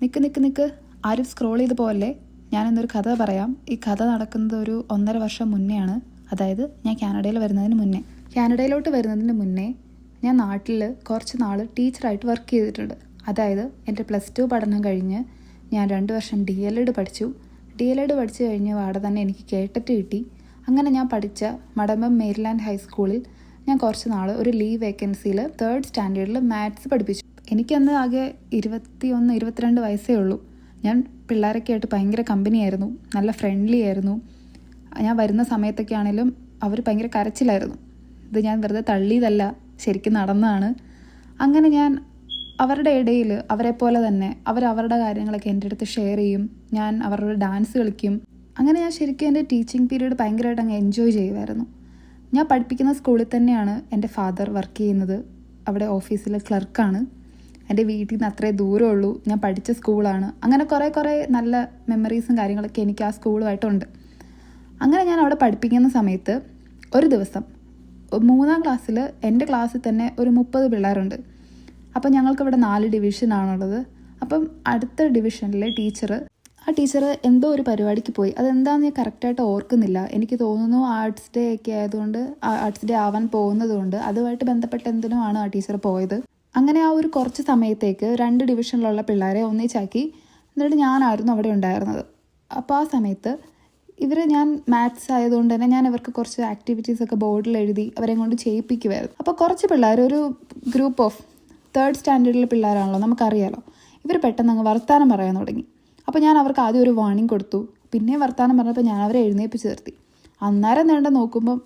നിക്ക് നിക്ക് നിക്ക്, ആരും സ്ക്രോൾ ചെയ്ത് പോകല്ലേ. ഞാനെന്നൊരു കഥ പറയാം. ഈ കഥ നടക്കുന്നത് ഒരു 1.5 വർഷം മുന്നെയാണ്. അതായത് ഞാൻ കാനഡയിൽ വരുന്നതിന് മുന്നേ. കാനഡയിലോട്ട് വരുന്നതിന് മുന്നേ ഞാൻ നാട്ടിൽ കുറച്ച് നാൾ ടീച്ചറായിട്ട് വർക്ക് ചെയ്തിട്ടുണ്ട്. അതായത് എൻ്റെ +2 പഠനം കഴിഞ്ഞ് ഞാൻ 2 വർഷം DLED പഠിച്ചു. DLED പഠിച്ചു കഴിഞ്ഞ പാടെ തന്നെ എനിക്ക് കേട്ടറ്റ് കിട്ടി. അങ്ങനെ ഞാൻ പഠിച്ച മടമ്പം മേരിലാൻഡ് ഹൈസ്കൂളിൽ ഞാൻ കുറച്ച് നാൾ ഒരു ലീവ് വേക്കൻസിയിൽ 3rd സ്റ്റാൻഡേർഡിൽ മാത്സ് പഠിപ്പിച്ചു. എനിക്കന്ന് ആകെ 21-22 വയസ്സേ ഉള്ളൂ. ഞാൻ പിള്ളേരൊക്കെ ആയിട്ട് ഭയങ്കര കമ്പനിയായിരുന്നു, നല്ല ഫ്രണ്ട്ലി ആയിരുന്നു. ഞാൻ വരുന്ന സമയത്തൊക്കെ ആണെങ്കിലും അവർ ഭയങ്കര കരച്ചിലായിരുന്നു. ഇത് ഞാൻ വെറുതെ തള്ളിയതല്ല, ശരിക്കും നടന്നതാണ്. അങ്ങനെ ഞാൻ അവരുടെ ഇടയിൽ അവരെ പോലെ തന്നെ അവരുടെ കാര്യങ്ങളൊക്കെ എൻ്റെ അടുത്ത് ഷെയർ ചെയ്യും. ഞാൻ അവരുടെ ഡാൻസ് കളിക്കും. അങ്ങനെ ഞാൻ ശരിക്കും എൻ്റെ ടീച്ചിങ് പീരീഡ് ഭയങ്കരമായിട്ട് അങ്ങ് എൻജോയ് ചെയ്യുമായിരുന്നു. ഞാൻ പഠിപ്പിക്കുന്ന സ്കൂളിൽ തന്നെയാണ് എൻ്റെ ഫാദർ വർക്ക് ചെയ്യുന്നത്. അവിടെ ഓഫീസിൽ ക്ലർക്കാണ്. എൻ്റെ വീട്ടിൽ നിന്ന് അത്രേ ദൂരമുള്ളൂ. ഞാൻ പഠിച്ച സ്കൂളാണ്. അങ്ങനെ കുറേ നല്ല മെമ്മറീസും കാര്യങ്ങളൊക്കെ എനിക്ക് ആ സ്കൂളുമായിട്ടുണ്ട്. അങ്ങനെ ഞാൻ അവിടെ പഠിപ്പിക്കുന്ന സമയത്ത് ഒരു ദിവസം 3ാം ക്ലാസ്സിൽ എൻ്റെ ക്ലാസ്സിൽ തന്നെ ഒരു 30 പിള്ളേരുണ്ട്. അപ്പം ഞങ്ങൾക്കിവിടെ 4 ഡിവിഷനാണുള്ളത്. അപ്പം അടുത്ത ഡിവിഷനിലെ ആ ടീച്ചർ എന്തോ ഒരു പരിപാടിക്ക് പോയി. അതെന്താണെന്ന് ഞാൻ കറക്റ്റായിട്ട് ഓർക്കുന്നില്ല. എനിക്ക് തോന്നുന്നു ആർട്സ് ഡേ ഒക്കെ ആയതുകൊണ്ട്, ആർട്സ് ഡേ ആവാൻ പോകുന്നതുകൊണ്ട് അതുമായിട്ട് ബന്ധപ്പെട്ട എന്തിനോ ആണ് ആ ടീച്ചർ പോയത്. അങ്ങനെ ആ ഒരു കുറച്ച് സമയത്തേക്ക് 2 ഡിവിഷനിലുള്ള പിള്ളേരെ ഒന്നിച്ചാക്കി. എന്നിട്ട് ഞാനായിരുന്നു അവിടെ ഉണ്ടായിരുന്നത്. അപ്പോൾ ആ സമയത്ത് ഞാൻ മാത്സ് ആയതുകൊണ്ട് തന്നെ ഞാൻ ഇവർക്ക് കുറച്ച് ആക്ടിവിറ്റീസൊക്കെ ബോർഡിൽ എഴുതി അവരെ കൊണ്ട് ചെയ്യിപ്പിക്കുമായിരുന്നു. അപ്പോൾ കുറച്ച് പിള്ളേർ, ഒരു ഗ്രൂപ്പ് ഓഫ് 3rd സ്റ്റാൻഡേർഡിലെ പിള്ളേരാണല്ലോ, നമുക്കറിയാലോ. ഇവർ പെട്ടെന്ന് അങ്ങ് വർത്താനം പറയാൻ തുടങ്ങി. അപ്പോൾ ഞാൻ അവർക്ക് ആദ്യം ഒരു വാർണിംഗ് കൊടുത്തു. പിന്നെ വർത്താനം പറഞ്ഞപ്പോൾ ഞാൻ അവരെ എഴുന്നേൽപ്പിച്ച് നിർത്തി. അന്നേരം നോക്കുമ്പം